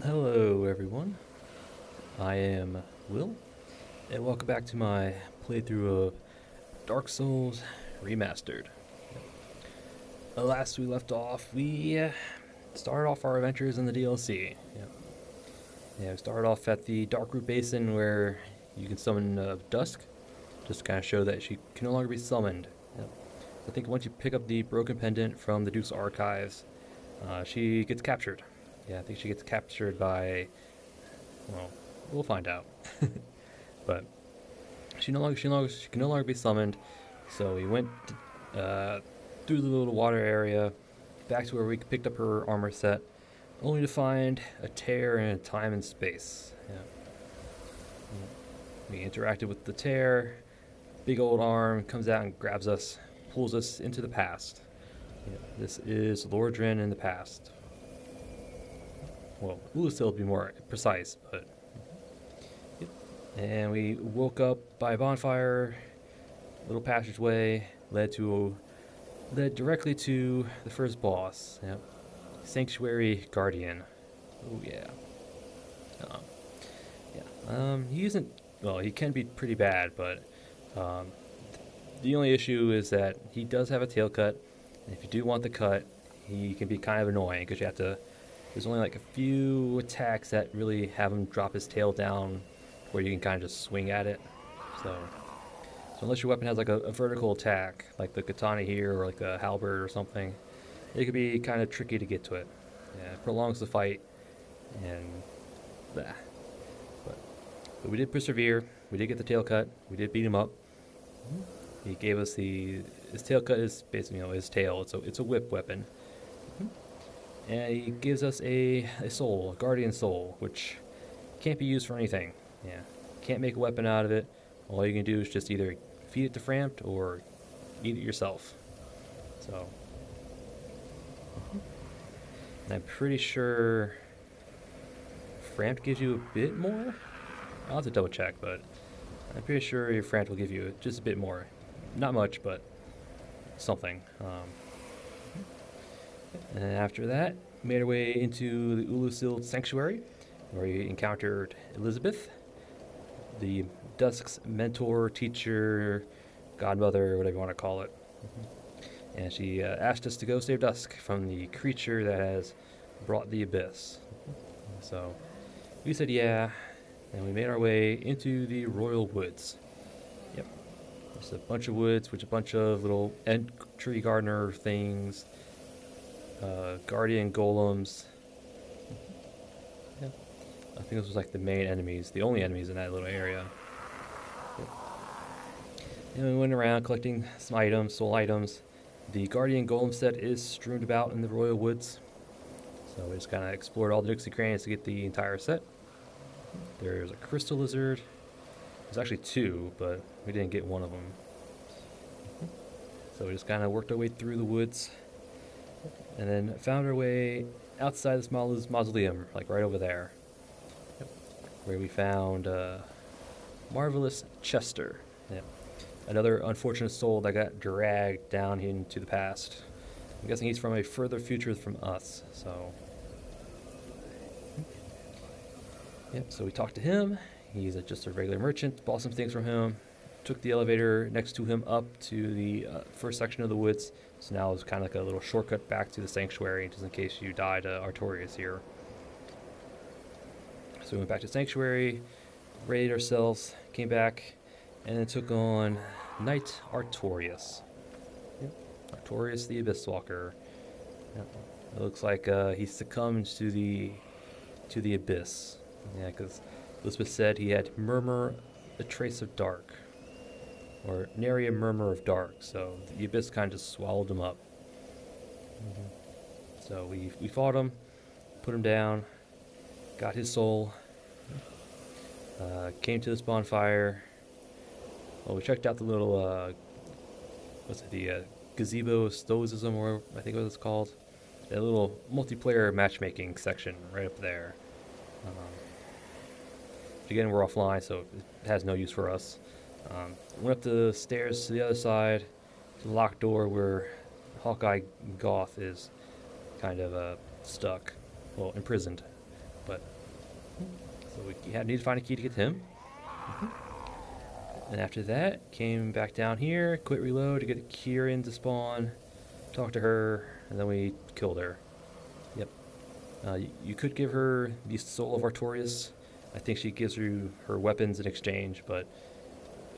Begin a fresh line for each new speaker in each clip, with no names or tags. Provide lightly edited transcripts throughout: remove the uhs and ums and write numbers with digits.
Hello everyone, I am Will, and welcome back to my playthrough of Dark Souls Remastered. Last we left off, we started off our adventures in the DLC. We started off at the Darkroot Basin where you can summon Dusk, just to kind of show that she can no longer be summoned. Yep. I think once you pick up the broken pendant from the Duke's archives, she gets captured. Yeah, I think she gets captured by, well, we'll find out. But she can no longer be summoned. So we went through the little water area, back to where we picked up her armor set, only to find a tear in time and space. Yeah. We interacted with the tear. Big old arm comes out and grabs us, pulls us into the past. Yeah, this is Lordran in the past. Well, Oolacile to be more precise, but... Yep. And we woke up by a bonfire, little passageway, led directly to the first boss. Yep. Sanctuary Guardian. Oh yeah. He isn't... Well, he can be pretty bad, but... the only issue is that he does have a tail cut, and if you do want the cut, he can be kind of annoying, because you have to... There's only like a few attacks that really have him drop his tail down where you can kind of just swing at it. So unless your weapon has like a vertical attack, like the katana here or like a halberd or something, it could be kind of tricky to get to it. Yeah, it prolongs the fight, and blah. But we did persevere. We did get the tail cut. We did beat him up. He gave us his tail cut is basically his tail. It's a whip weapon. And he gives us a soul, a guardian soul, which can't be used for anything. Yeah, can't make a weapon out of it. All you can do is just either feed it to Frampt or eat it yourself. So, and I'm pretty sure Frampt gives you a bit more. I'll have to double check, but I'm pretty sure your Frampt will give you just a bit more. Not much, but something. And after that, made our way into the Oolacile Sanctuary, where we encountered Elizabeth, the Dusk's mentor, teacher, godmother, whatever you want to call it. And she asked us to go save Dusk from the creature that has brought the abyss. So we said yeah, and we made our way into the Royal Woods. Yep. There's a bunch of woods, which a bunch of little tree gardener things. Guardian golems. Yeah. I think this was like the main enemies, the only enemies in that little area. Yep. And we went around collecting some items, soul items. The Guardian golem set is strewn about in the Royal Woods. So we just kind of explored all the nooks and crannies to get the entire set. There's a crystal lizard. There's actually two, but we didn't get one of them. So we just kind of worked our way through the woods. And then found our way outside this mausoleum, like right over there. Yep. Where we found Marvelous Chester. Yep. Another unfortunate soul that got dragged down into the past. I'm guessing he's from a further future from us, so... Yep, so we talked to him. He's just a regular merchant, bought some things from him, took the elevator next to him up to the first section of the woods. So now it's kind of like a little shortcut back to the sanctuary, just in case you died Artorias here. So we went back to sanctuary, raided ourselves, came back, and then took on Knight Artorias. Yep. Artorias the Abyss Walker. Yep. It looks like he succumbed to the abyss. Yeah, because Elizabeth said he had murmur a trace of dark. Or nary a murmur of dark, so the abyss kind of just swallowed him up. So we fought him, put him down, got his soul, came to this bonfire. Well, we checked out the little, the gazebo stoicism, or I think what it's called. That little multiplayer matchmaking section right up there. Again, we're offline, so it has no use for us. Went up the stairs to the other side, to the locked door where Hawkeye Goth is kind of stuck, well, imprisoned. But so we need to find a key to get to him. And after that, came back down here, quit reload to get Kieran to spawn, talk to her, and then we killed her. Yep. You could give her the Soul of Artorias. I think she gives you her weapons in exchange, but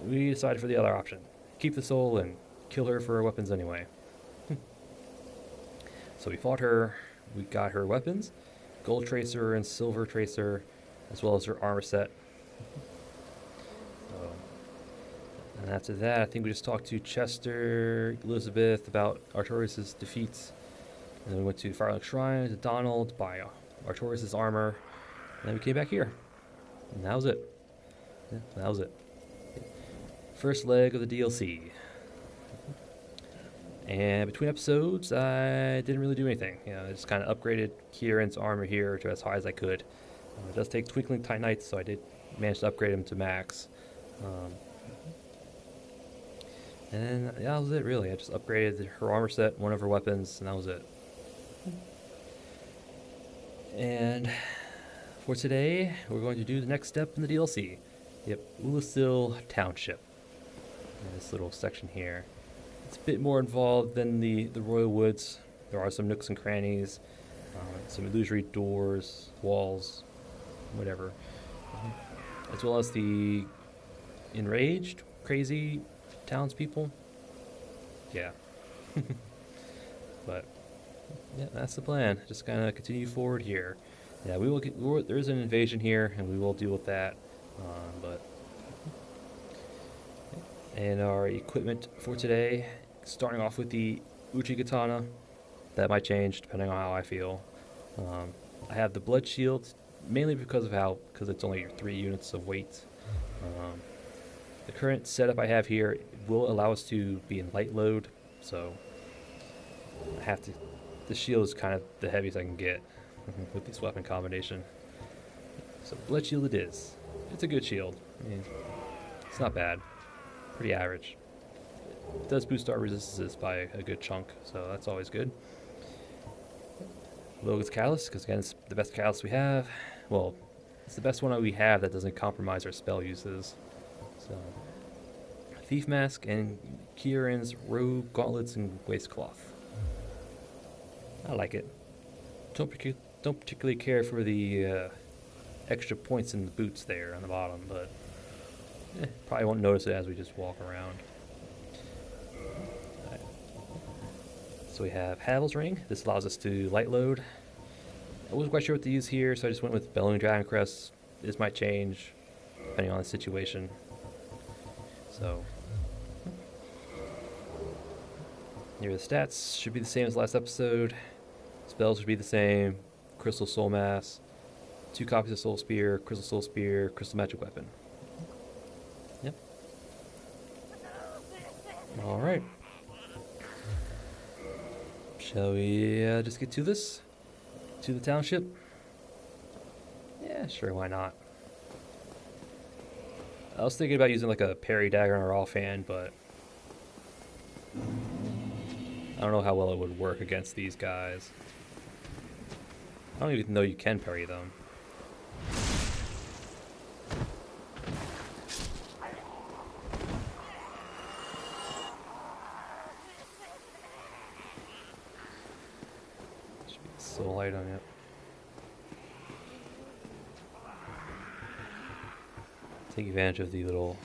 we decided for the other option. Keep the soul and kill her for her weapons anyway. So we fought her, we got her weapons, Gold Tracer and Silver Tracer, as well as her armor set. And after that, I think we just talked to Chester, Elizabeth about Artorias' defeats. And then we went to Firelink Shrine, to Donald, buy Artorias' armor. And then we came back here. And that was it. Yeah, that was it. First leg of the DLC. And between episodes, I didn't really do anything. I just kind of upgraded Kieran's armor here to as high as I could. It does take Twinkling Titanites, so I did manage to upgrade him to max. And yeah, that was it really. I just upgraded her armor set, one of her weapons, and that was it. And for today, we're going to do the next step in the DLC. Yep, Oolacile Township. And this little section here. It's a bit more involved than the Royal Woods. There are some nooks and crannies, some illusory doors, walls, whatever. As well as the enraged, crazy townspeople. Yeah. But yeah, that's the plan. Just kind of continue forward here. Yeah, there's an invasion here, and we will deal with that. And our equipment for today, starting off with the Uchi Katana. That might change depending on how I feel. I have the Blood Shield, mainly because it's only 3 units of weight. The current setup I have here will allow us to be in light load, so the shield is kind of the heaviest I can get with this weapon combination. So Blood Shield it is. It's a good shield. I mean, it's not bad. Pretty average. It does boost our resistances by a good chunk, so that's always good. Logan's Callus, because again, it's the best Callus we have. Well, it's the best one we have that doesn't compromise our spell uses. So, Thief Mask and Kieran's robe, gauntlets, and waistcloth. I like it. Don't particularly care for the extra points in the boots there on the bottom, but probably won't notice it as we just walk around. Right. So we have Havel's Ring. This allows us to light load. I wasn't quite sure what to use here, so I just went with Bellowing Dragon Crest. This might change depending on the situation. So here the stats should be the same as last episode. Spells should be the same. Crystal Soul Mass, 2 copies of Soul Spear, Crystal Soul Spear, Crystal Magic Weapon. Yep. Alright. Shall we just get to this? To the township? Yeah, sure, why not? I was thinking about using like a parry dagger on our offhand, but I don't know how well it would work against these guys. I don't even know you can parry them. Should be a soul item, yep. Take advantage of the little,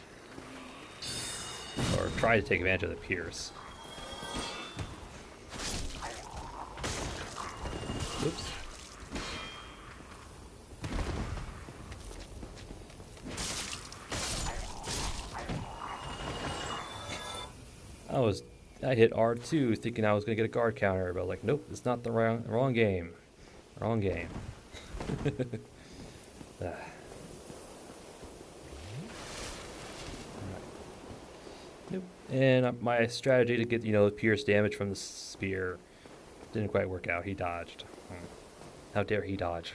or try to take advantage of the pierce. Oops. I hit R2 thinking I was gonna get a guard counter, but like, nope, it's not the wrong game. Wrong game. Nope. And my strategy to get, the pierce damage from the spear didn't quite work out. He dodged. How dare he dodge?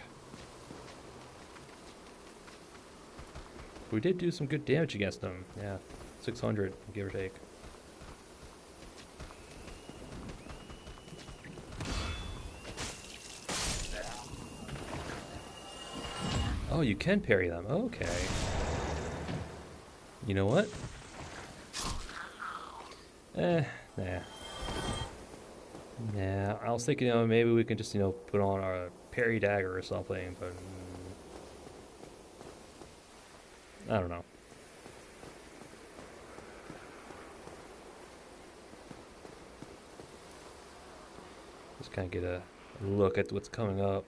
We did do some good damage against him. Yeah, 600, give or take. Oh, you can parry them. Okay. You know what? Nah. Nah, I was thinking, maybe we can just, put on our parry dagger or something, but I don't know. Just kind of get a look at what's coming up.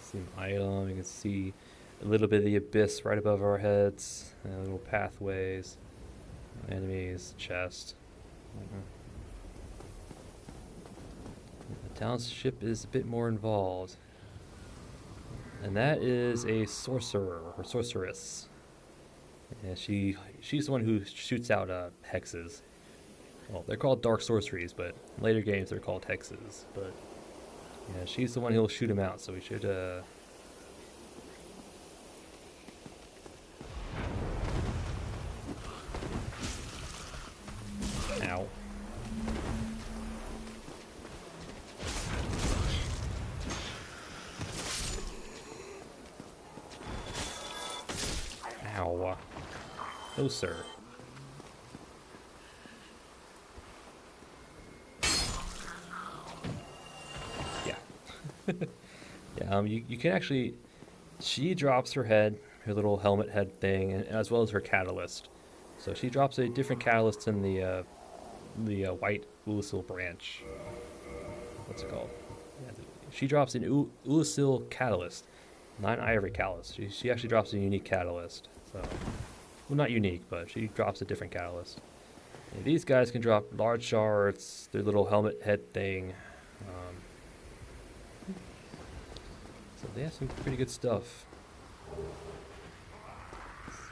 See an item, you can see a little bit of the abyss right above our heads, little pathways, enemies, chest. The township is a bit more involved. And that is a sorcerer or sorceress. And she's the one who shoots out hexes. Well, they're called dark sorceries, but in later games they're called hexes. But yeah, she's the one who'll shoot him out, so we should Ow. Ow. No, sir. Yeah. Yeah, you can actually... She drops her head, her little helmet head thing, and as well as her catalyst. So she drops a different catalyst in the white Oolacile branch. What's it called? Yeah, she drops an Oolacile catalyst, not an ivory catalyst. She actually drops a unique catalyst. So, well, not unique, but she drops a different catalyst. And these guys can drop large shards, their little helmet head thing. So they have some pretty good stuff.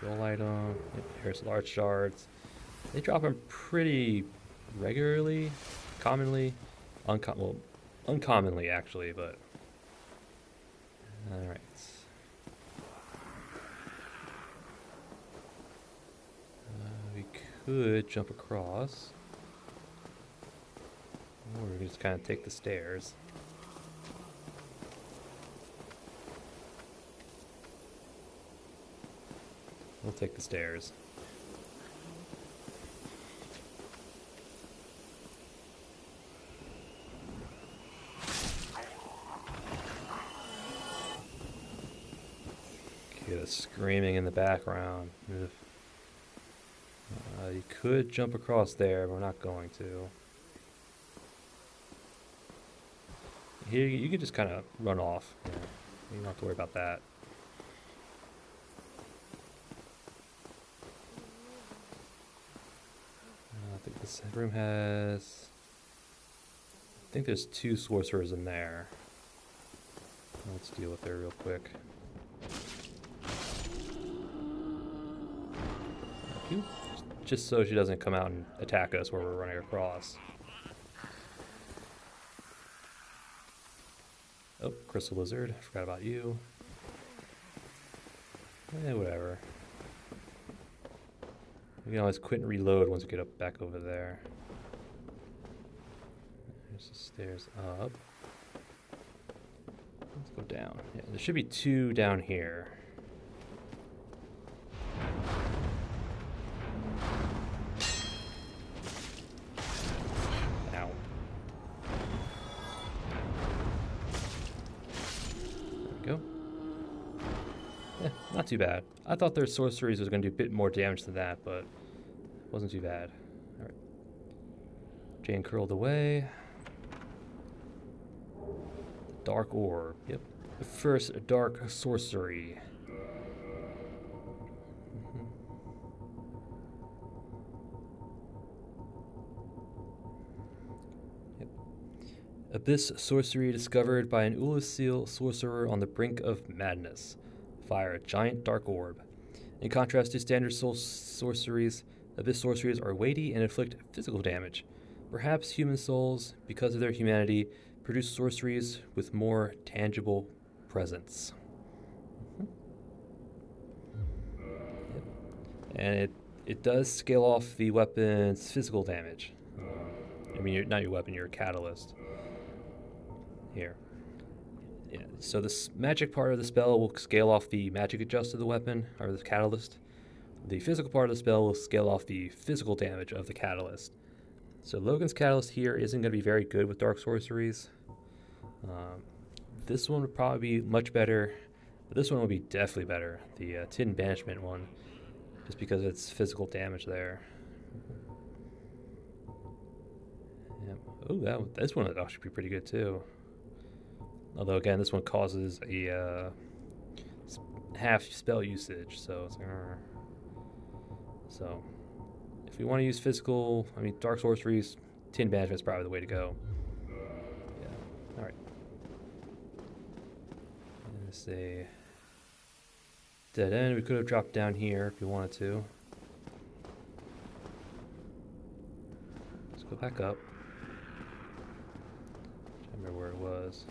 Soul item. Yep, here's large shards. They drop them pretty regularly, commonly, uncommonly actually, but all right. We could jump across, or we could just kind of take the stairs. We'll take the stairs. Okay, the screaming in the background. You could jump across there, but we're not going to. Here, you can just kind of run off. Yeah, you don't have to worry about that. I think this room has... I think there's 2 sorcerers in there. Let's deal with her real quick. Thank you. Just so she doesn't come out and attack us where we're running across. Oh, crystal lizard. I forgot about you. Whatever. We can always quit and reload once we get up back over there. There's the stairs up. Let's go down. Yeah, there should be 2 down here. Ow. There we go. Not too bad. I thought their sorceries was going to do a bit more damage than that, but it wasn't too bad. Alright. Jane curled away. Dark orb. Yep. The first dark sorcery. Yep. Abyss sorcery discovered by an Oolacile sorcerer on the brink of madness. Fire a giant dark orb. In contrast to standard soul sorceries, Abyss sorceries are weighty and inflict physical damage. Perhaps human souls, because of their humanity, produce sorceries with more tangible presence. Yep. And it does scale off the weapon's physical damage. I mean, not your weapon, your catalyst. Here. Yeah, so this magic part of the spell will scale off the magic adjust of the weapon, or the catalyst. The physical part of the spell will scale off the physical damage of the catalyst. So Logan's catalyst here isn't going to be very good with dark sorceries. This one would probably be much better, but this one will be definitely better. The Tin Banishment one, just because of its physical damage there. Yep. Oh, this one would actually be pretty good too. Although again, this one causes a half spell usage, so it's so if we want to use physical, I mean dark sorceries, Tin Banishment is probably the way to go. Yeah. All right. Let's a dead end. We could have dropped down here if we wanted to. Let's go back up. I remember where it was.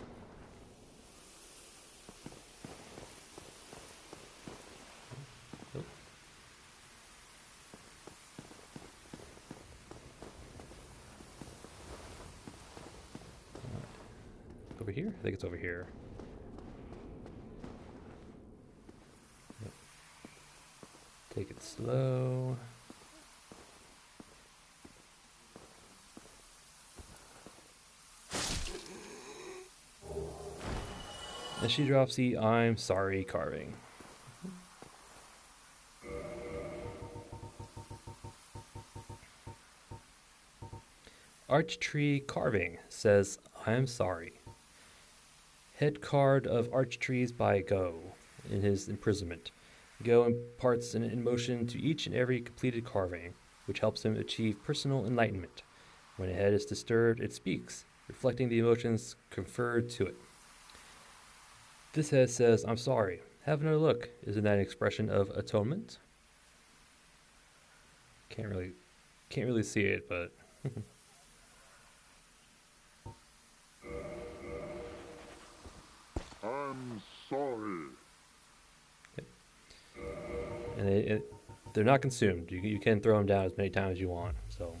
Oh. Over here? I think it's over here. Yep. Take it slow. And she drops the I'm sorry carving. Archtree carving says I'm sorry. Head card of Archtrees by Go in his imprisonment. Go imparts an emotion to each and every completed carving, which helps him achieve personal enlightenment. When a head is disturbed, it speaks, reflecting the emotions conferred to it. This head says, I'm sorry. Have another look. Isn't that an expression of atonement? Can't really see it, but
I'm sorry.
Yep. And they're not consumed. You can throw them down as many times as you want. So,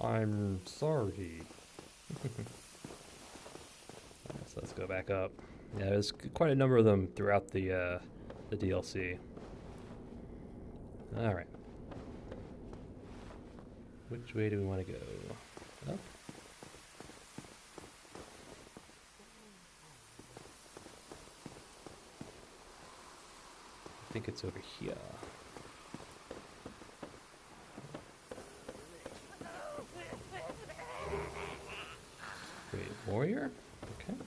I'm sorry. So let's go back up. Yeah, there's quite a number of them throughout the DLC. All right. Which way do we want to go? Up? I think it's over here. Wait, warrior? Okay.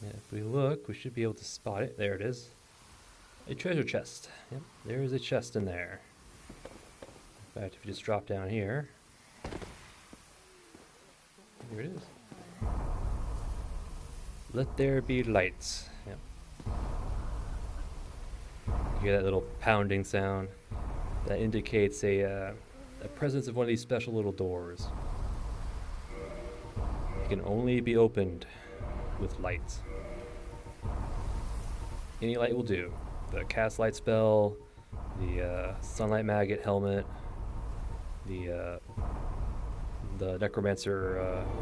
Yeah, if we look, we should be able to spot it. There it is. A treasure chest. Yep, there is a chest in there. In fact, if you just drop down here, here it is. Let there be lights. Yep. You hear that little pounding sound? That indicates a presence of one of these special little doors. It can only be opened with lights. Any light will do. The cast light spell, the sunlight maggot helmet, the necromancer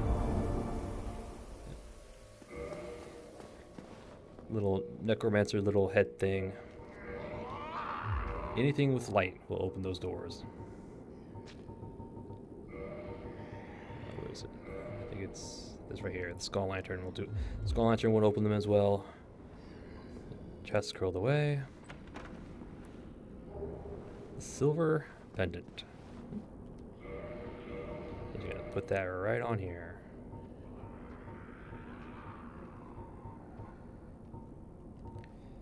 little head thing. Anything with light will open those doors. Where is it? I think it's this right here. The skull lantern will do. The skull lantern won't open them as well. Chest curled away. Silver pendant. You're gonna put that right on here.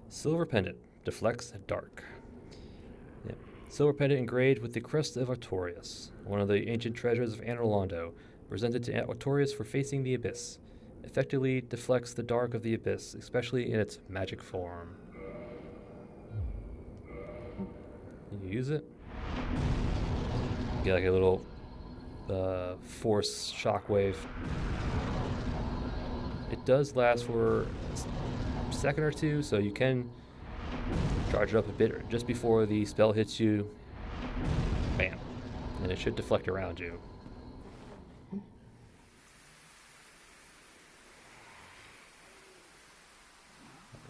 Silver pendant deflects dark. Yep. Silver pendant engraved with the crest of Artorias, one of the ancient treasures of Anor Londo, presented to Artorias for facing the abyss. Effectively deflects the dark of the abyss, especially in its magic form. You use it. Get like a little force shockwave. It does last for a second or two, so you can charge it up a bit just before the spell hits you. Bam. And it should deflect around you.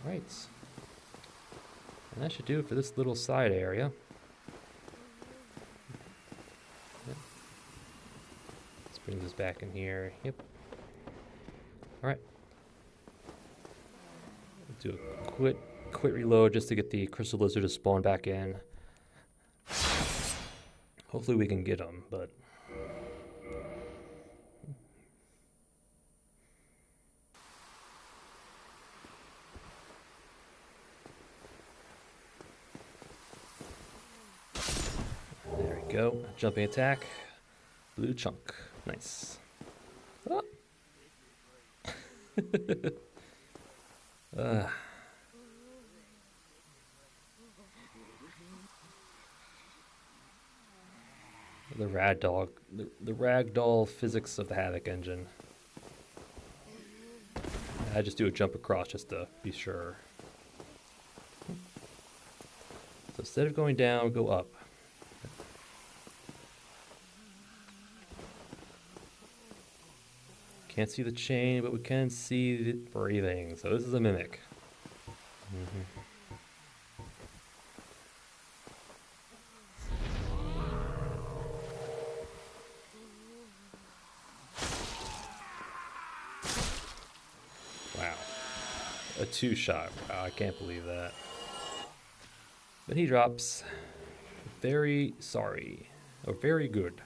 Right. And that should do it for this little side area. Yep. Let's bring this back in here. Yep. Alright. Do a quit reload just to get the crystal lizard to spawn back in. Hopefully we can get him, but... There we go. Jumping attack. Blue chunk. Nice. Oh. The ragdoll physics of the Havoc engine. I just do a jump across just to be sure. So instead of going down, go up. Can't see the chain, but we can see it breathing. So this is a mimic. Wow. A 2-shot. Wow, I can't believe that. But he drops. Very sorry. Or very good.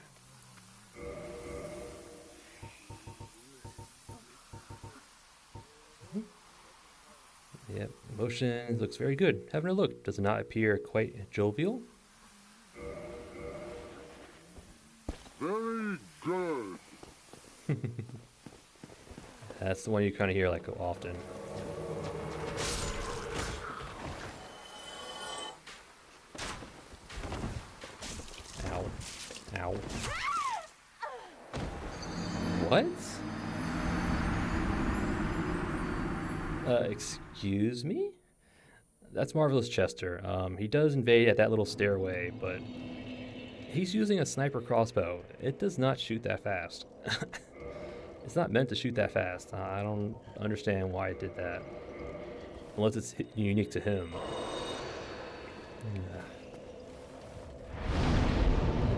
Yep, motion looks very good. Having a look, does it not appear quite jovial?
Very good.
That's the one you kind of hear like often. Ow. Ow. What? Excuse me? That's Marvelous Chester. He does invade at that little stairway, but he's using a sniper crossbow. It does not shoot that fast. It's not meant to shoot that fast. I don't understand why it did that. Unless it's unique to him.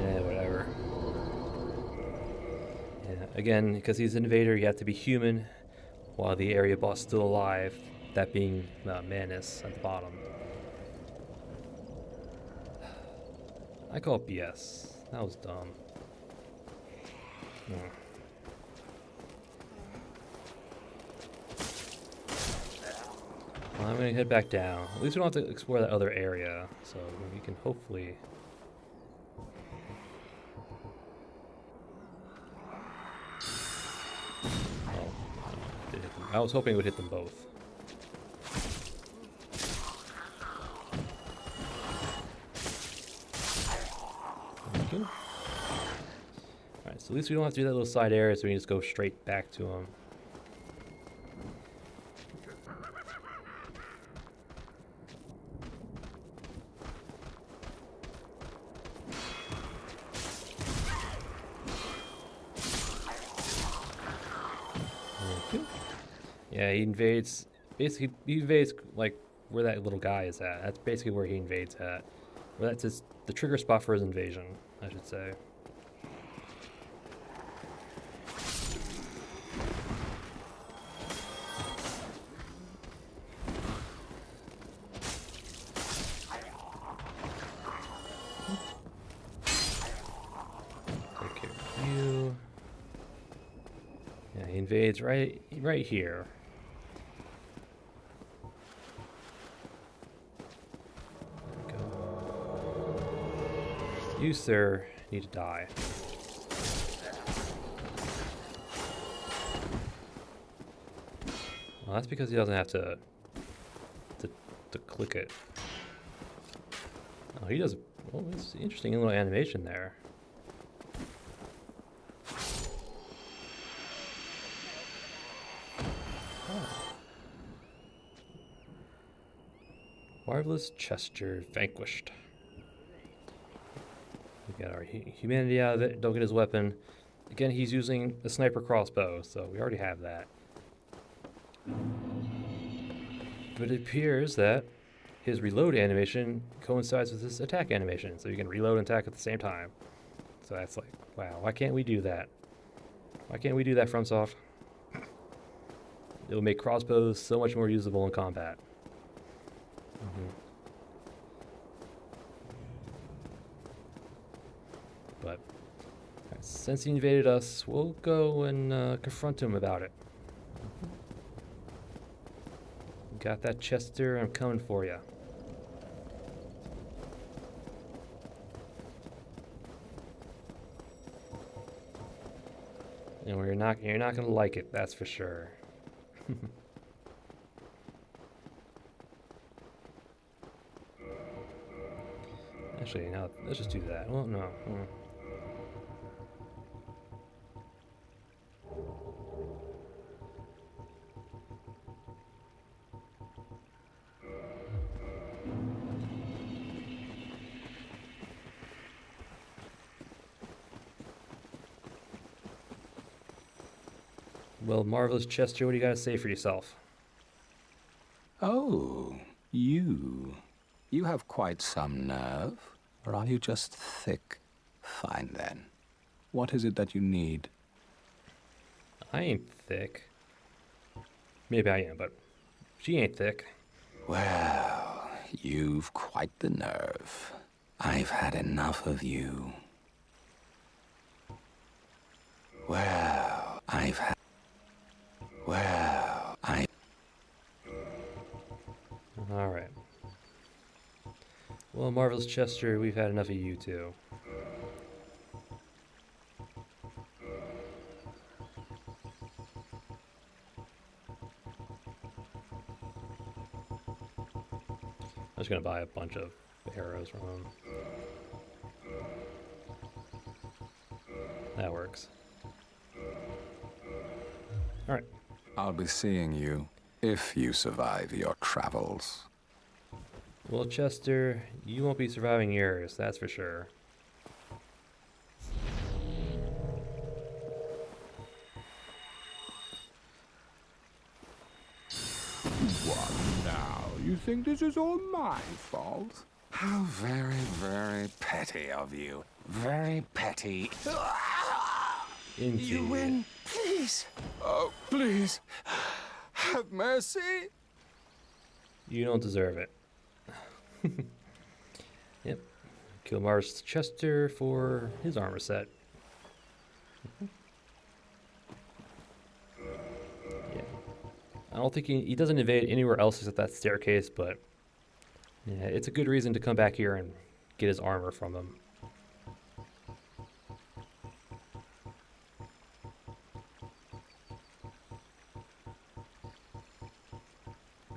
Yeah, whatever. Yeah, again, because he's an invader, you have to be human. While the area boss is still alive, that being Manus at the bottom. I call it BS. That was dumb. Well, I'm gonna head back down. At least we don't have to explore that other area, so we can hopefully... I was hoping it would hit them both. Thank you. Alright, so at least we don't have to do that little side area, so we can just go straight back to him. Yeah, he invades, basically, he invades, like, where that little guy is at. That's basically where he invades at. Well, that's the trigger spot for his invasion, I should say. Take care of you. Yeah, he invades right here. You, sir, need to die. Well, that's because he doesn't have to click it. Oh, he does. Well, it's an interesting little animation there. Oh. Marvelous Chester vanquished. We got our humanity out of it. Don't get his weapon. Again, he's using a sniper crossbow, so we already have that. But it appears that his reload animation coincides with his attack animation, so you can reload and attack at the same time. So that's like, wow, why can't we do that? Why can't we do that, FromSoft? It will make crossbows so much more usable in combat. But since he invaded us, we'll go and confront him about it. Got that Chester, I'm coming for you. And you're not gonna like it, that's for sure. Actually, now let's just do that. Well, no. Well, Marvelous Chester, what do you got to say for yourself?
Oh, you. You have quite some nerve. Or are you just thick? Fine then. What is it that you need?
I ain't thick. Maybe I am, but she ain't thick.
Well, you've quite the nerve. I've had enough of you. Well, I've had... Well, I...
Alright. Well, Marvelous Chester, we've had enough of you too. I'm just gonna buy a bunch of arrows from him. That works. Alright.
I'll be seeing you if you survive your travels.
Well, Chester, you won't be surviving yours, that's for sure.
What now? You think this is all my fault? How very, very petty of you. Very petty.
Indeed.
You win. Please. Oh, please. Have mercy.
You don't deserve it. Yep. Kill Mars Chester for his armor set. Yeah. I don't think he doesn't invade anywhere else except that staircase, but yeah, it's a good reason to come back here and get his armor from him.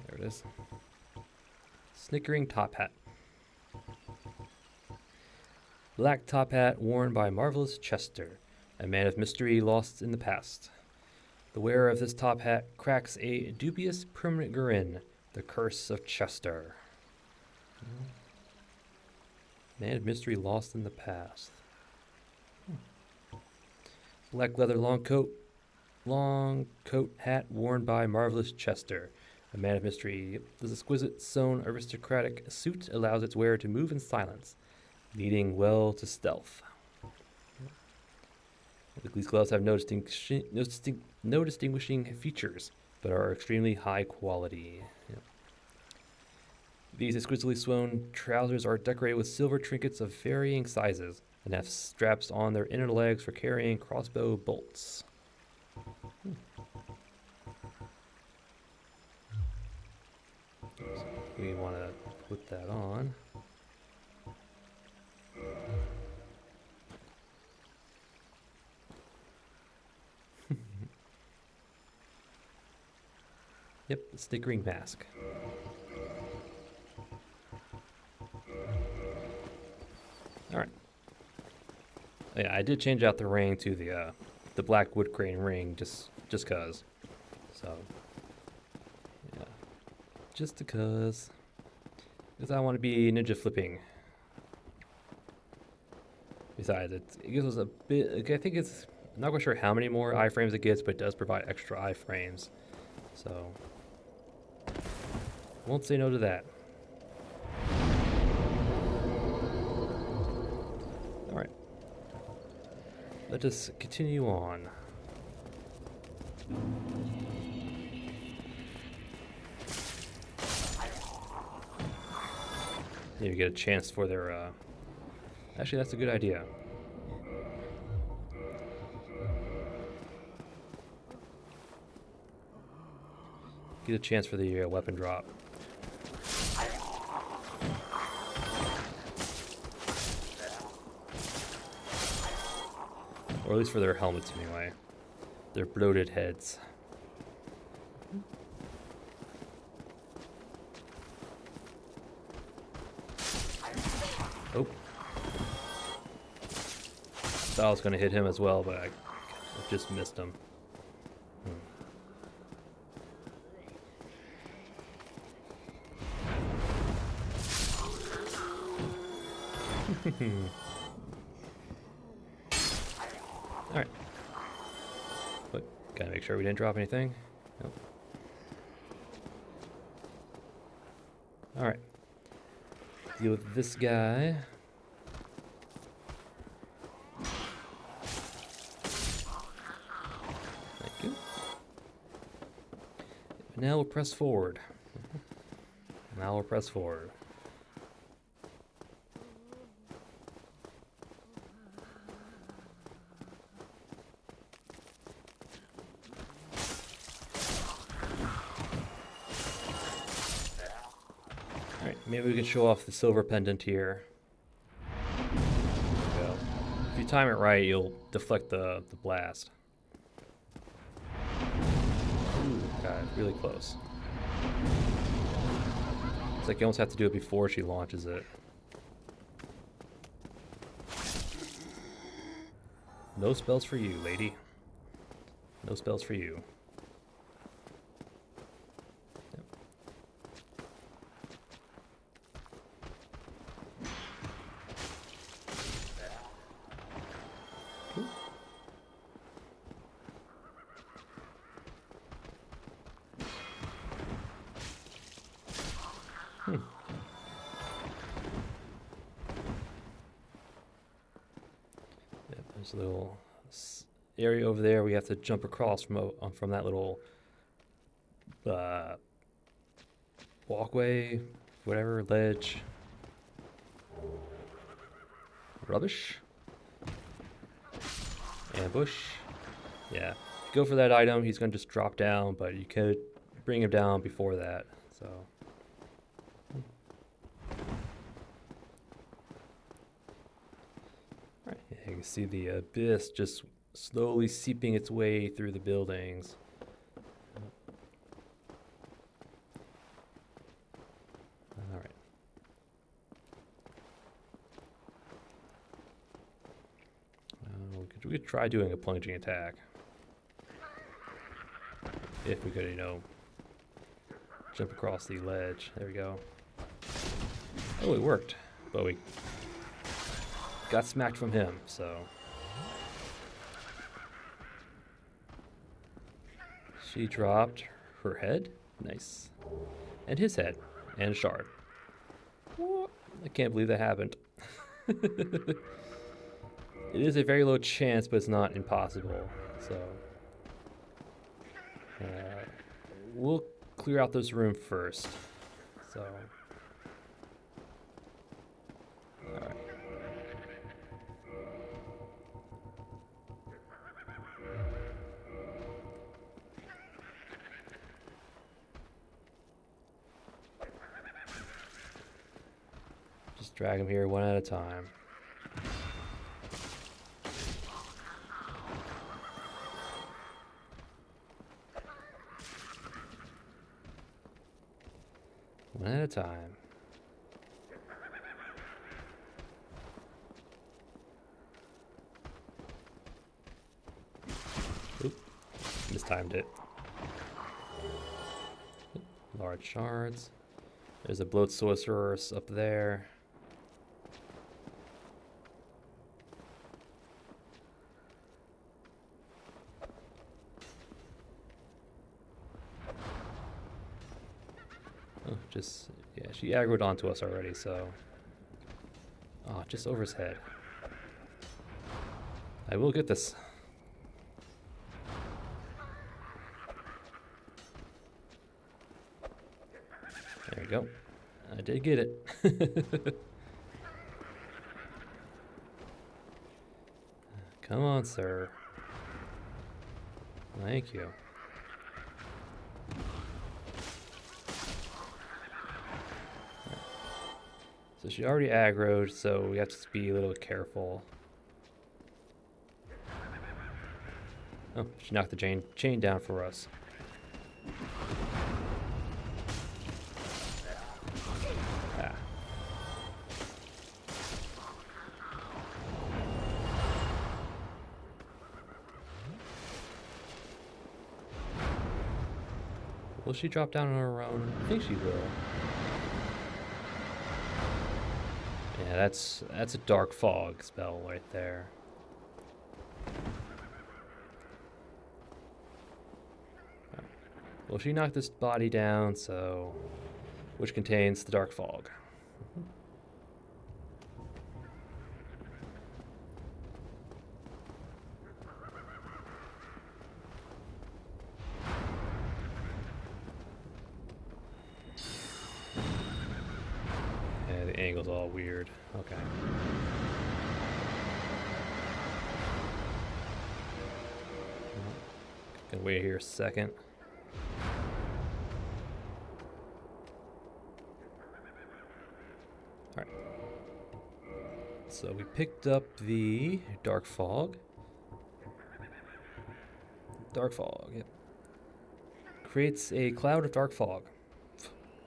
There it is. Snickering top hat. Black top hat worn by Marvelous Chester, a man of mystery lost in the past. The wearer of this top hat cracks a dubious permanent grin, the curse of Chester. Man of mystery lost in the past. Black leather long coat hat worn by Marvelous Chester, a man of mystery. This exquisite sewn aristocratic suit allows its wearer to move in silence, leading well to stealth. These gloves have no distinguishing features, but are extremely high quality. Yep. These exquisitely sewn trousers are decorated with silver trinkets of varying sizes and have straps on their inner legs for carrying crossbow bolts. We want to put that on. Yep, the snickering mask. Alright. Yeah, I did change out the ring to the black wood grain ring just cause. So yeah. Just because I want to be ninja flipping. Besides, it gives us a bit. I think it's, I'm not quite sure how many more iframes it gets, but it does provide extra iframes. So Won't say no to that. Alright. Let us continue on. Maybe get a chance for their, Actually, that's a good idea. Get a chance for the weapon drop. Or at least for their helmets anyway. Their bloated heads. Oh. Thought I was going to hit him as well, but I just missed him. Alright. But gotta make sure we didn't drop anything. Nope. Alright. Deal with this guy. Thank you. Now we'll press forward. Now we'll press forward. Maybe we can show off the silver pendant here. There we go. If you time it right, you'll deflect the blast. Ooh, God, really close. It's like you almost have to do it before she launches it. No spells for you, lady. No spells for you. There's a little area over there we have to jump across from that little walkway, whatever, ledge. Rubbish. Ambush. Yeah. If you go for that item, he's going to just drop down, but you could bring him down before that, so... You can see the abyss just slowly seeping its way through the buildings. All right. We could try doing a plunging attack. If we could, you know, jump across the ledge. There we go. Oh, it worked. But we got smacked from him, so. She dropped her head. Nice. And his head. And a shard. I can't believe that happened. It is a very low chance, but it's not impossible. So. We'll clear out this room first. So. Alright. Just drag them here one at a time. One at a time. Oop, mistimed it. Large shards. There's a bloat sorceress up there. Oh, just, yeah, she aggroed onto us already, so. Oh, just over his head. I will get this. There we go. I did get it. Come on, sir. Thank you. So she already aggroed, so we have to be a little careful. Oh, she knocked the chain down for us. Ah. Will she drop down on her own? I think she will. Yeah, that's a dark fog spell right there. Well, she knocked this body down, so which contains the dark fog. Yeah, the angle's all weird. Okay. Gonna wait here a second. Alright. So we picked up the dark fog. Dark fog, yep. Creates a cloud of dark fog,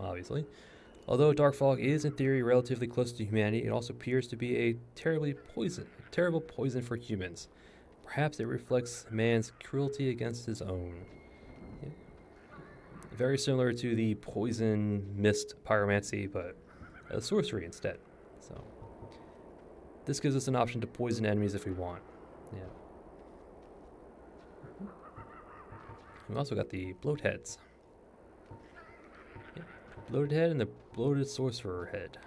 obviously. Although dark fog is in theory relatively close to humanity, it also appears to be a terrible poison for humans. Perhaps it reflects man's cruelty against his own. Yeah. Very similar to the poison mist pyromancy, but a sorcery instead. So this gives us an option to poison enemies if we want. Yeah. We also got the bloat heads. Yeah. Bloated head and the bloated sorcerer head.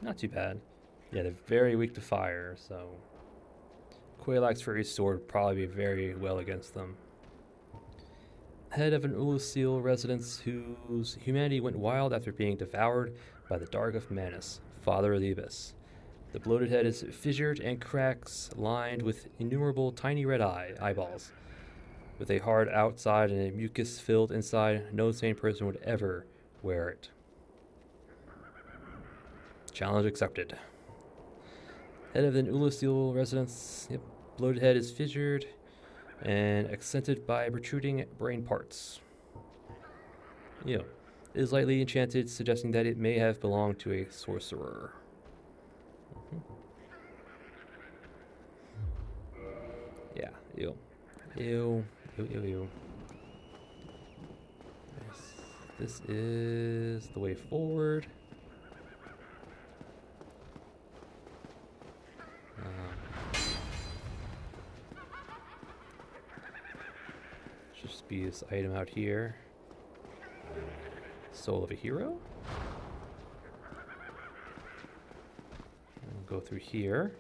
Not too bad. Yeah, they're very weak to fire, so Quelaag's Fairy Sword would probably be very well against them. Head of an Oolacile residence whose humanity went wild after being devoured by the Dark of Manus, Father of the Abyss. The bloated head is fissured and cracks lined with innumerable tiny red eyeballs. With a hard outside and a mucus-filled inside, no sane person would ever wear it. Challenge accepted. Head of an Oolacile residence. Yep. Bloated head is fissured and accented by protruding brain parts. It is lightly enchanted, suggesting that it may have belonged to a sorcerer. Yeah, ew. Ew. Ew, ew, ew. This is the way forward. Should just be this item out here. Soul of a hero. And we'll go through here.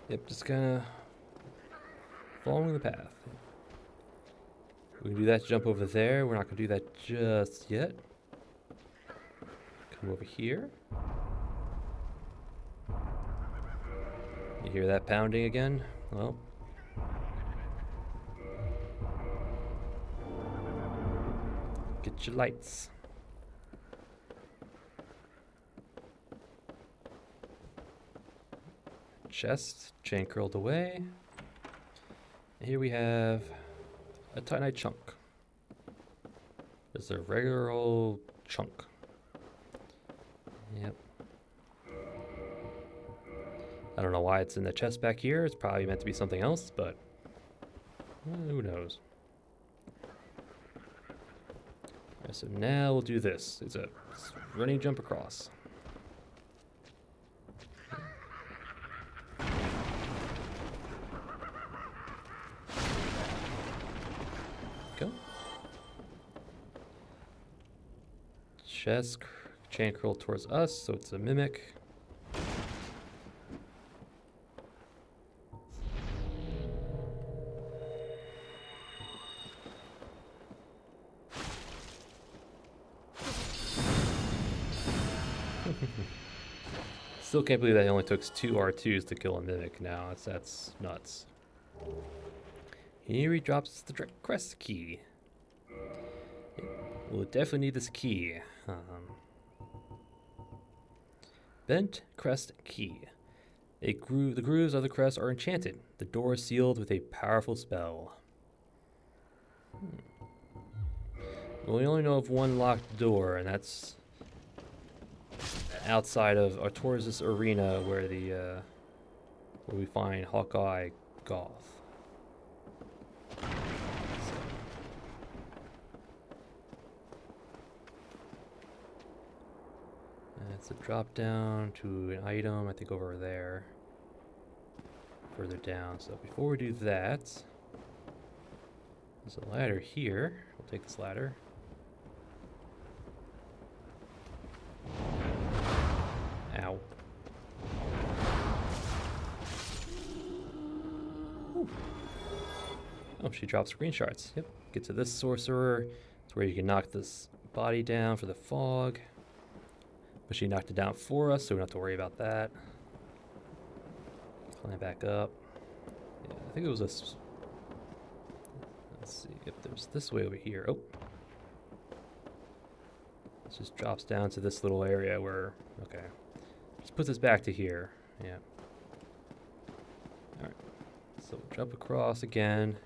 Yep, just kind of following the path. We can do that to jump over there. We're not going to do that just yet. Come over here. You hear that pounding again? Well. Get your lights. Chest, chain curled away. here we have a Titanite chunk. Just a regular old chunk. Yep. I don't know why it's in the chest back here. It's probably meant to be something else, but who knows. Alright, so now we'll do this. It's a running jump across. Go. Chest chain curl towards us, so it's a mimic. Still can't believe that it only took 2 R2s to kill a mimic now. That's nuts. Here he drops the crest key. We'll definitely need this key. Bent crest key. The grooves of the crest are enchanted. The door is sealed with a powerful spell. Well, we only know of one locked door, and that's outside of or towards this arena where the where we find Hawkeye Goth. It's a drop down to an item, I think over there. Further down. So before we do that, there's a ladder here. We'll take this ladder. Ow. Ooh. Oh, she drops green shards. Yep. Get to this sorcerer. It's where you can knock this body down for the fog. But she knocked it down for us, so we don't have to worry about that. Climb back up. Yeah, I think it was this. Let's see if there's this way over here. Oh. It just drops down to this little area where, okay. Just put this back to here. Yeah. Alright. So jump across again.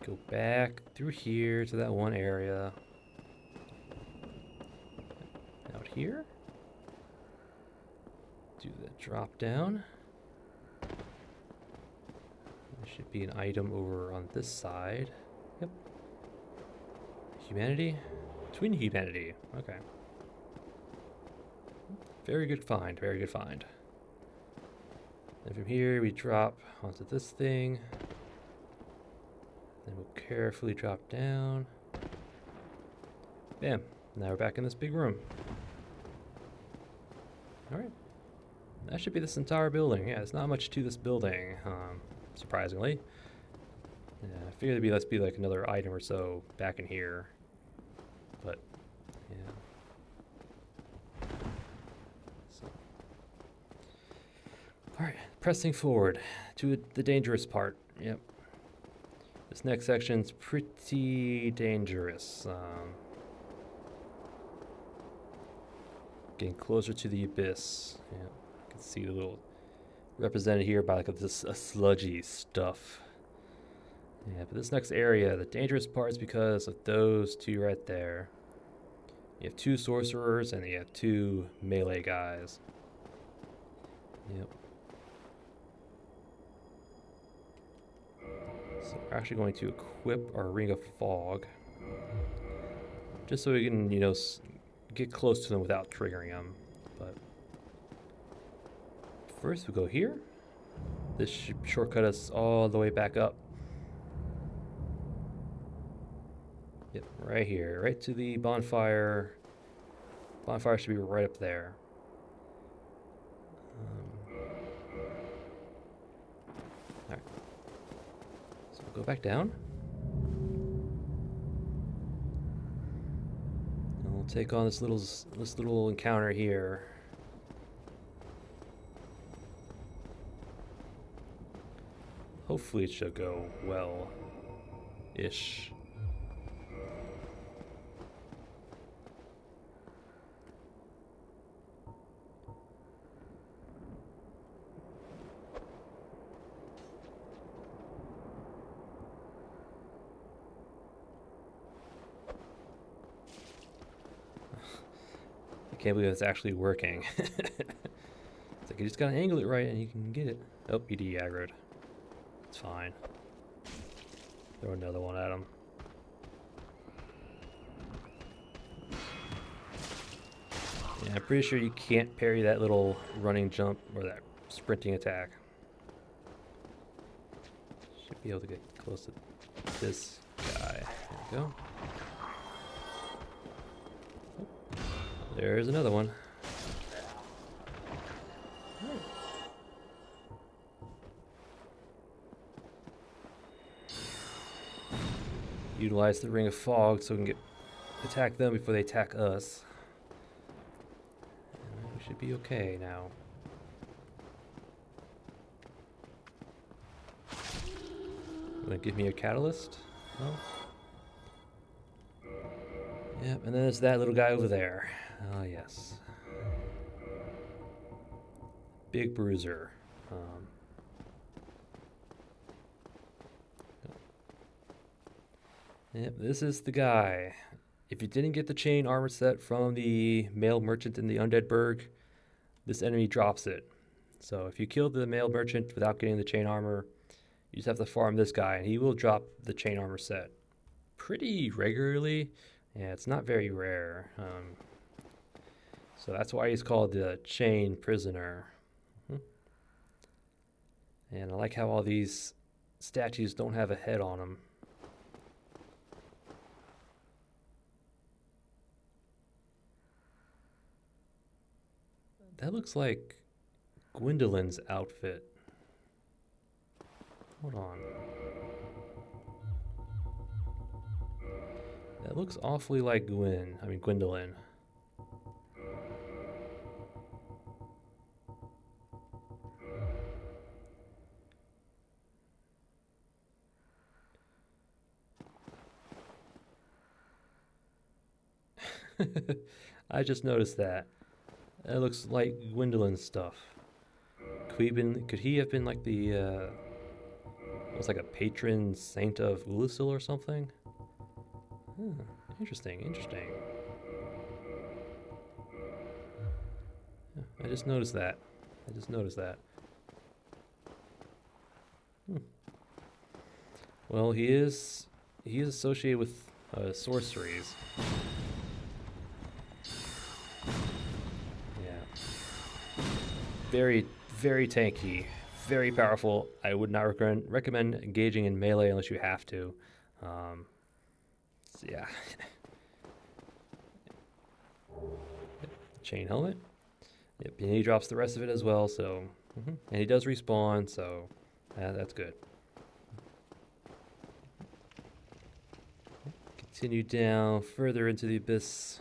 Go back through here to that one area. Out here. Do the drop down. There should be an item over on this side. Yep. Humanity? Twin humanity. Okay. Very good find, very good find. And from here we drop onto this thing. Then we'll carefully drop down. Bam. Now we're back in this big room. Alright. That should be this entire building. Yeah, there's not much to this building, surprisingly. Yeah, I figured there'd be like another item or so back in here. But, yeah. So. Alright, pressing forward to the dangerous part. Yep. This next section's pretty dangerous. Getting closer to the abyss. Yeah, you can see a little represented here by like this sludgy stuff. Yeah, but this next area, the dangerous part is because of those two right there. You have 2 sorcerers and you have 2 melee guys. Yep. So we're actually going to equip our Ring of Fog. Just so we can, you know, get close to them without triggering them. But first we go here. This should shortcut us all the way back up. Yep, right here, right to the bonfire. Bonfire should be right up there. Alright. So we'll go back down. And we'll take on this little encounter here. Hopefully it should go well-ish. can't believe it's actually working. It's like you just gotta angle it right and you can get it. Oh, he de-aggroed. It's fine. Throw another one at him. Yeah, I'm pretty sure you can't parry that little running jump or that sprinting attack. Should be able to get close to this guy. There we go. There's another one. Utilize the Ring of Fog so we can attack them before they attack us. And we should be okay now. Gonna give me a catalyst? No? Yep, and then there's that little guy over there. Oh, yes. Big Bruiser. Yep, this is the guy. If you didn't get the chain armor set from the male merchant in the Undead Burg, this enemy drops it. So if you kill the male merchant without getting the chain armor, you just have to farm this guy, and he will drop the chain armor set pretty regularly. Yeah, it's not very rare. So that's why he's called the Chain Prisoner. And I like how all these statues don't have a head on them. That looks like Gwendolyn's outfit. Hold on. That looks awfully like Gwendolyn. I just noticed that. That looks like Gwendolyn's stuff. Could he have been like the, was like a patron saint of Oolacile or something? Interesting. Yeah, I just noticed that. Well, he is associated with sorceries. Yeah. Very, very tanky. Very powerful. I would not recommend engaging in melee unless you have to. Yeah. Chain helmet. Yep, and he drops the rest of it as well, so... And he does respawn, so that's good. Continue down further into the abyss.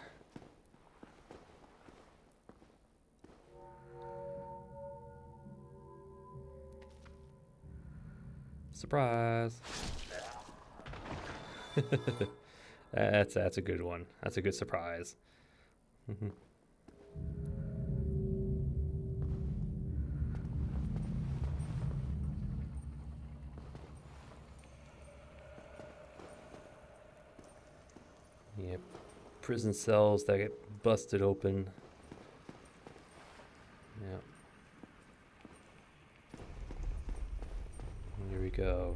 Surprise! That's a good one. That's a good surprise. Yep. Prison cells that get busted open. Yep. Here we go.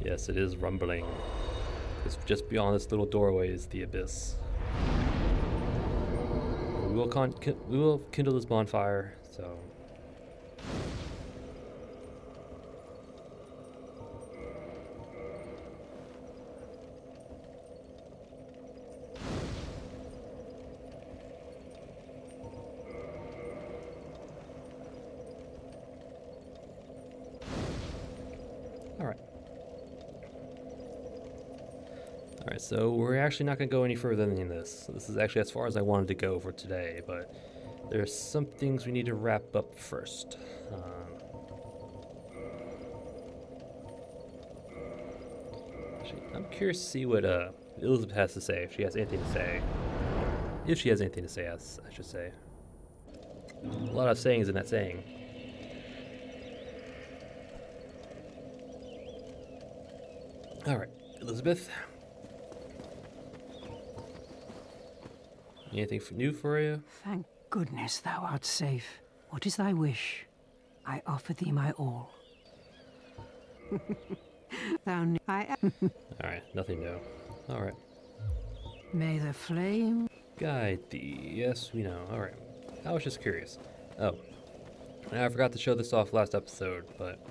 Yes, it is rumbling. It's just beyond this little doorway is the abyss. We will kindle this bonfire, so... Alright, so we're actually not going to go any further than this. This is actually as far as I wanted to go for today, but there's some things we need to wrap up first. Actually, I'm curious to see what Elizabeth has to say, if she has anything to say. If she has anything to say, I should say. A lot of sayings in that saying. All right, Elizabeth. Anything new for you?
Thank goodness thou art safe. What is thy wish? I offer thee my all. I am.
All right, nothing new. All right.
May the flame.
Guide thee. Yes, we know. All right. I was just curious. Oh, and I forgot to show this off last episode, but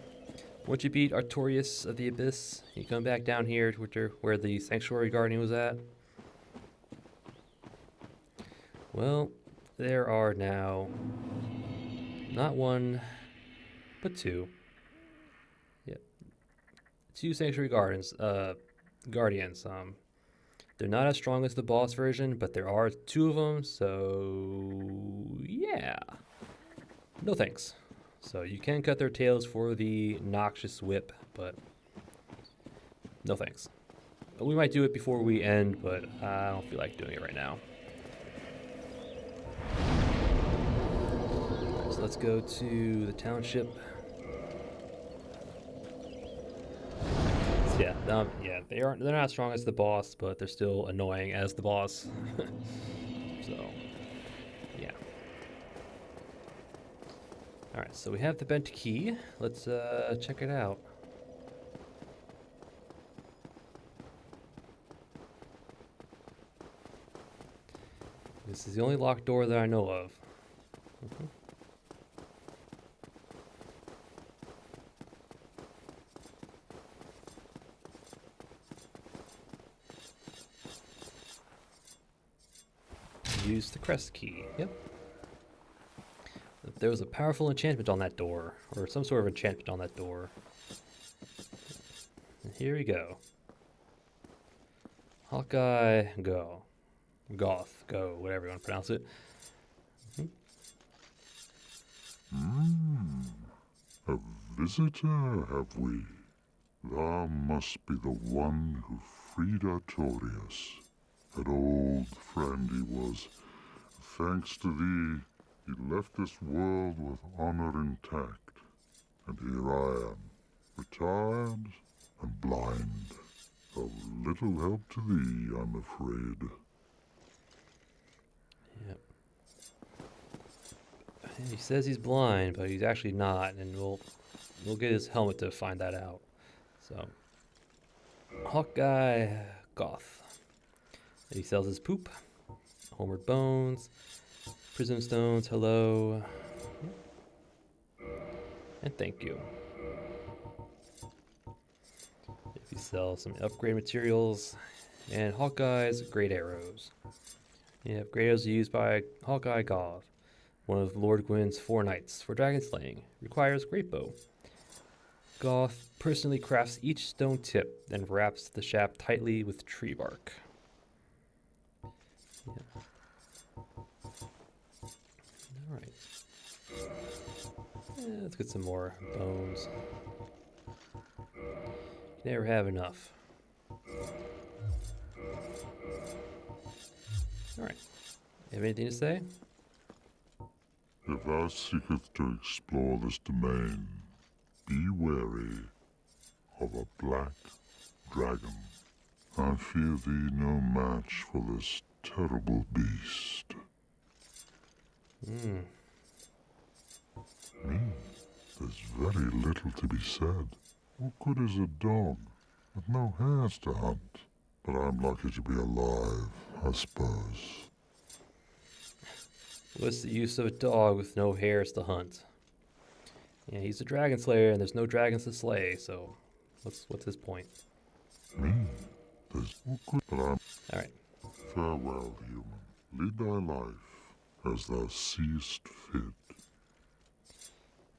once you beat Artorias of the Abyss, you come back down here to where the Sanctuary Guardian was at. Well, there are now not one, but two. Yep, two Sanctuary Guardians. They're not as strong as the boss version, but there are two of them, so yeah. No thanks. So you can cut their tails for the noxious whip, but no thanks. We might do it before we end, but I don't feel like doing it right now. Alright, so let's go to the Township. So yeah, they're not as strong as the boss, but they're still annoying as the boss. So, yeah. All right, so we have the bent key. Let's check it out. This is the only locked door that I know of. Use the crest key. Yep. There was a powerful enchantment on that door, or some sort of enchantment on that door. And here we go. Hawkeye, go. Goth, go, whatever you want to pronounce it.
A visitor, have we? Thou must be the one who freed Artorias. An old friend he was. Thanks to thee, he left this world with honor intact. And here I am, retired and blind. Of little help to thee, I'm afraid.
Yep. And he says he's blind, but he's actually not, and we'll get his helmet to find that out. So, Hawkeye, Goth. And he sells his poop, homeward bones, prism stones, hello, and thank you. If you sell some upgrade materials, and Hawkeye's great arrows. You have great arrows used by Hawkeye Goth, one of Lord Gwyn's 4 knights for dragon slaying. Requires great bow. Goth personally crafts each stone tip, then wraps the shaft tightly with tree bark. Yeah. Alright. Let's get some more bones. You never have enough. Alright. You have anything to say?
If thou seekest to explore this domain, be wary of a black dragon. I fear thee no match for this terrible beast. There's very little to be said. What good is a dog with no hairs to hunt? But I'm lucky to be alive, I suppose.
What's the use of a dog with no hairs to hunt? Yeah, he's a dragon slayer and there's no dragons to slay, so what's his point?
There's what good, but I'm...
Alright.
Farewell, human. Lead thy life as thou seest fit.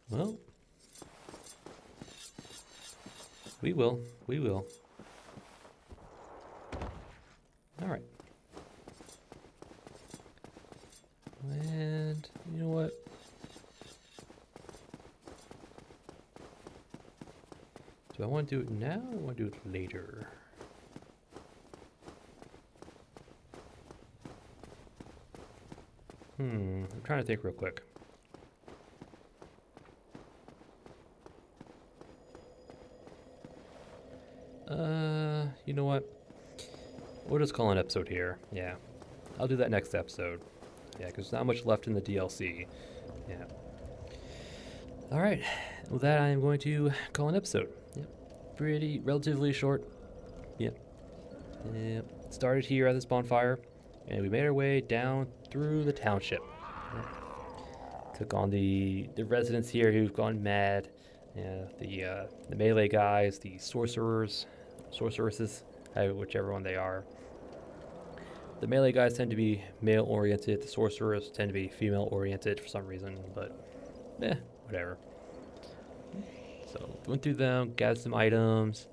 Well, we will. Alright. And you know what? Do I want to do it now or I want to do it later? I'm trying to think real quick. You know what? We'll just call an episode here. Yeah. I'll do that next episode. Yeah, because there's not much left in the DLC. Yeah. Alright. With that, I am going to call an episode. Yep. Relatively short. Yep. Yep. Started here at this bonfire, and we made our way down through the township. Yep. Took on the residents here who've gone mad. Yeah, the melee guys, the sorceresses, whichever one they are. The melee guys tend to be male-oriented. The sorcerers tend to be female-oriented for some reason, but whatever. So went through them, gathered some items,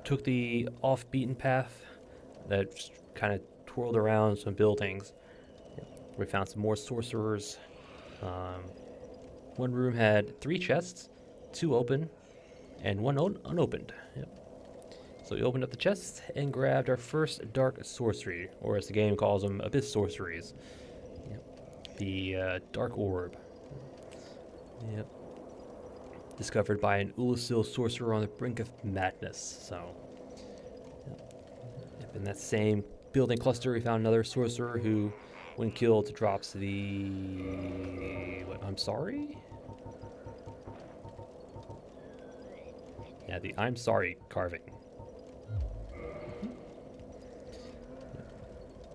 took the off-beaten path that just kind of twirled around some buildings. We found some more sorcerers. One room had 3 chests, 2 open, and 1 unopened. Yep. So we opened up the chests and grabbed our first dark sorcery, or as the game calls them, abyss sorceries. Yep. The dark orb. Yep. Discovered by an Oolacile sorcerer on the brink of madness. So, yep. In that same building cluster, we found another sorcerer who, when killed, drops the... I'm sorry? Yeah, the I'm sorry carving.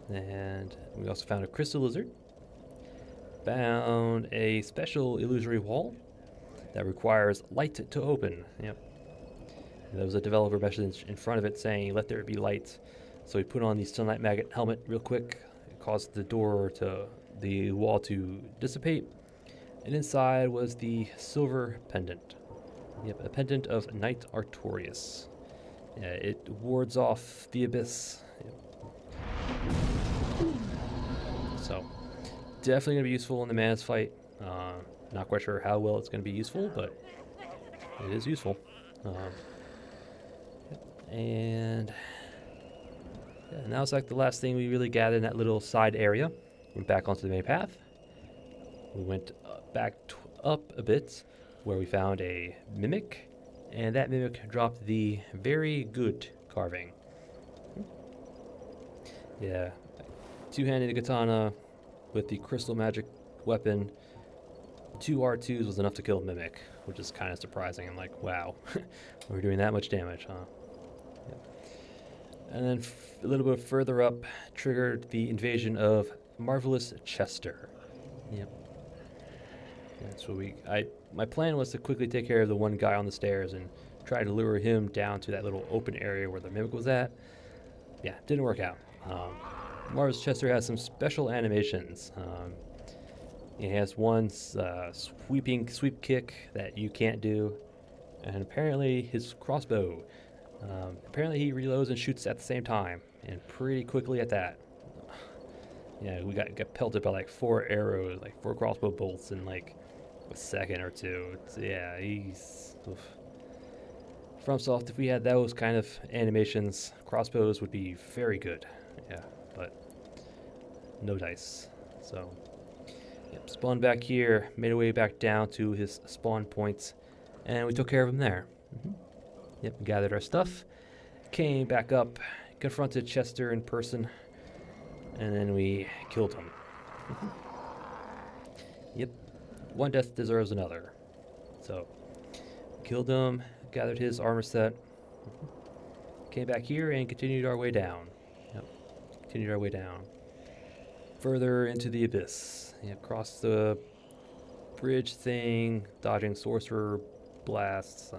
And we also found a crystal lizard. Found a special illusory wall that requires light to open. Yep. And there was a developer message in front of it saying, "Let there be light." So we put on the sunlight magnet helmet real quick. It caused the wall to dissipate. And inside was the silver pendant. Yep, a pendant of Knight Artorias. Yeah, it wards off the abyss. Yep. So, definitely going to be useful in the Manus fight. Not quite sure how well it's going to be useful, but it is useful. And now it's like the last thing we really gathered in that little side area. Went back onto the main path. We went back up a bit, where we found a mimic, and that mimic dropped the very good carving. Yeah, 2-handed katana with the crystal magic weapon. 2 R2s was enough to kill a mimic, which is kind of surprising. I'm like, wow, we're doing that much damage, huh? Yep. And then a little bit further up, triggered the invasion of Marvelous Chester. Yep. That's what my plan was to quickly take care of the one guy on the stairs and try to lure him down to that little open area where the mimic was at. Yeah, didn't work out. Marvelous Chester has some special animations. He has one sweep kick that you can't do, and apparently his crossbow. Apparently he reloads and shoots at the same time, and pretty quickly at that. Yeah, we got pelted by like 4 arrows, like 4 crossbow bolts in like a second or two. Yeah, he's... Oof. FromSoft, if we had those kind of animations, crossbows would be very good. Yeah, but no dice. So, yep, spawned back here, made our way back down to his spawn points, and we took care of him there. Yep, gathered our stuff, came back up, confronted Chester in person, and then we killed him. Yep, one death deserves another. So, killed him, gathered his armor set, came back here and continued our way down. Yep, continued our way down. Further into the abyss. Yep, crossed the bridge thing, dodging sorcerer blasts,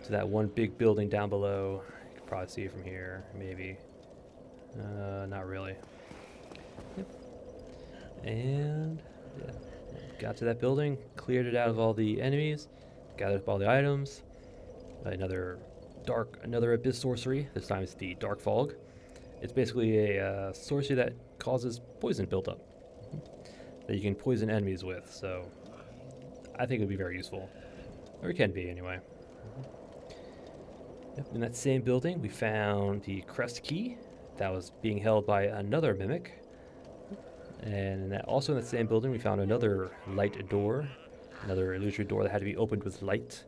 to that one big building down below. You can probably see it from here, maybe. Not really. Yep. And yeah, got to that building, cleared it out of all the enemies, gathered up all the items. Another abyss sorcery. This time it's the Dark Fog. It's basically a sorcery that causes poison buildup that you can poison enemies with. So I think it would be very useful, or it can be anyway. Yep. In that same building, we found the crest key that was being held by another mimic. And also in that same building, we found another light door, another illusory door that had to be opened with light.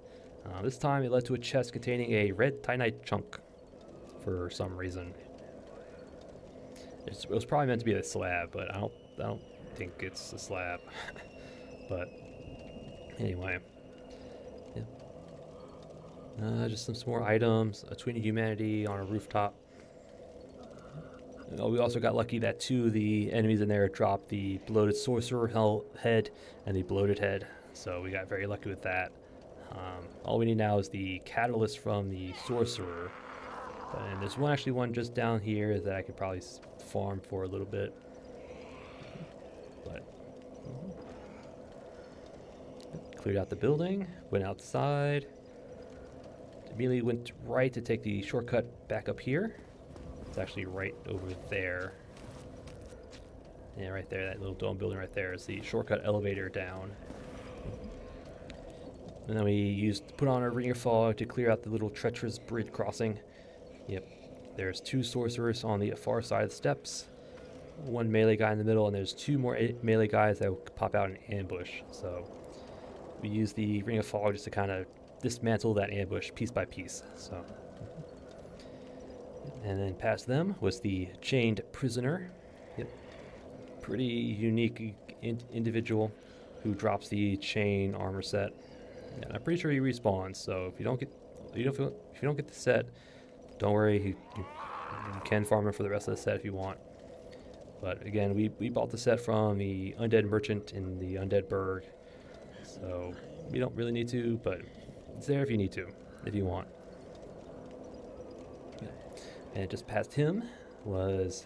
This time it led to a chest containing a red titanite chunk. for some reason. It was probably meant to be a slab, but I don't think it's a slab. But anyway, yeah. Just some more items. A twin humanity on a rooftop. We also got lucky that 2 of the enemies in there dropped the bloated sorcerer head and the bloated head, so we got very lucky with that. All we need now is the catalyst from the sorcerer, and there's one just down here that I could probably farm for a little bit. But cleared out the building, went outside, immediately went right to take the shortcut back up here. It's actually right over there. Yeah, right there, that little dome building right there is the shortcut elevator down. And then we put on a ring of fog to clear out the little treacherous bridge crossing. Yep, there's 2 sorcerers on the far side of the steps, 1 melee guy in the middle, and there's 2 more melee guys that will pop out in ambush. So we use the ring of fog just to kind of dismantle that ambush piece by piece. So. And then past them was the chained prisoner. Yep. Pretty unique individual who drops the chain armor set. And I'm pretty sure he respawns. So if you don't get the set, don't worry. You can farm him for the rest of the set if you want. But again, we bought the set from the undead merchant in the undead burg. So we don't really need to, but it's there if you need to, if you want. And just past him was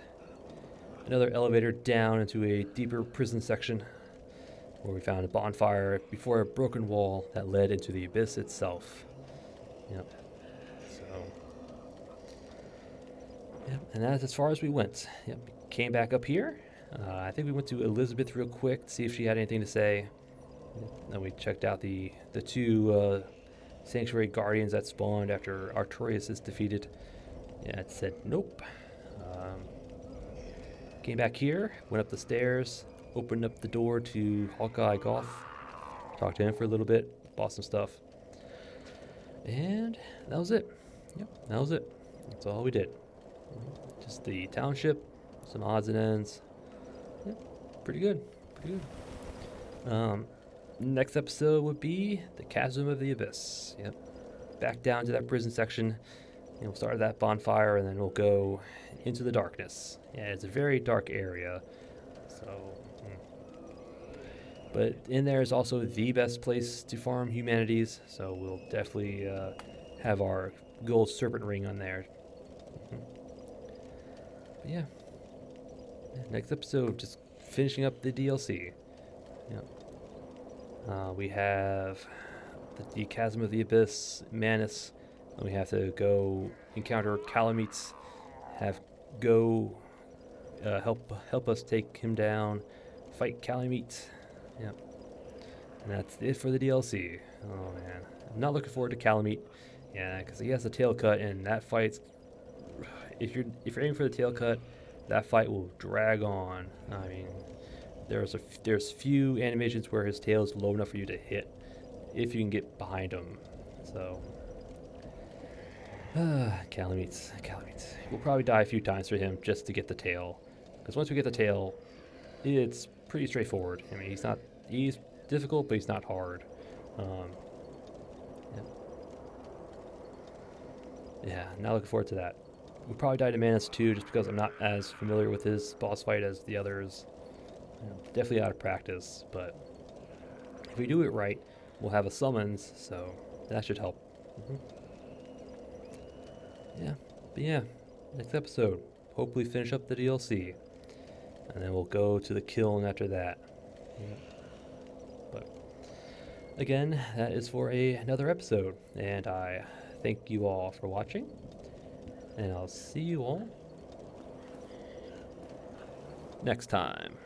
another elevator down into a deeper prison section where we found a bonfire before a broken wall that led into the abyss itself. Yep. So, yep. And that's as far as we went. Yep. Came back up here. I think we went to Elizabeth real quick to see if she had anything to say. Then we checked out the 2 sanctuary guardians that spawned after Artorias is defeated. Yeah, it said nope. Came back here, went up the stairs, opened up the door to Hawkeye Goth, talked to him for a little bit, bought some stuff, and that was it. Yep, that was it. That's all we did. Just the township, some odds and ends. Yep, pretty good, pretty good. Next episode would be the Chasm of the Abyss. Yep, back down to that prison section. We'll start at that bonfire, and then we'll go into the darkness. Yeah, it's a very dark area. So, but in there is also the best place to farm humanities. So we'll definitely have our gold serpent ring on there. But yeah, next episode, just finishing up the DLC. Yeah, we have the Chasm of the Abyss, Manus. And we have to go encounter Calamites, have go help us take him down, fight Calamite. Yep. And that's it for the DLC. Oh man, I'm not looking forward to Calamite. Yeah, because he has a tail cut, and that fight's if you're aiming for the tail cut, that fight will drag on. I mean, there's few animations where his tail is low enough for you to hit if you can get behind him. So. Calamites. We'll probably die a few times for him just to get the tail. Because once we get the tail, it's pretty straightforward. I mean, he's difficult, but he's not hard. Yeah, not looking forward to that. We'll probably die to Manus too, just because I'm not as familiar with his boss fight as the others. Definitely out of practice, but if we do it right, we'll have a summons, so that should help. Yeah, next episode, hopefully finish up the DLC, and then we'll go to the kiln after that. But again, that is for another episode, and I thank you all for watching, and I'll see you all next time.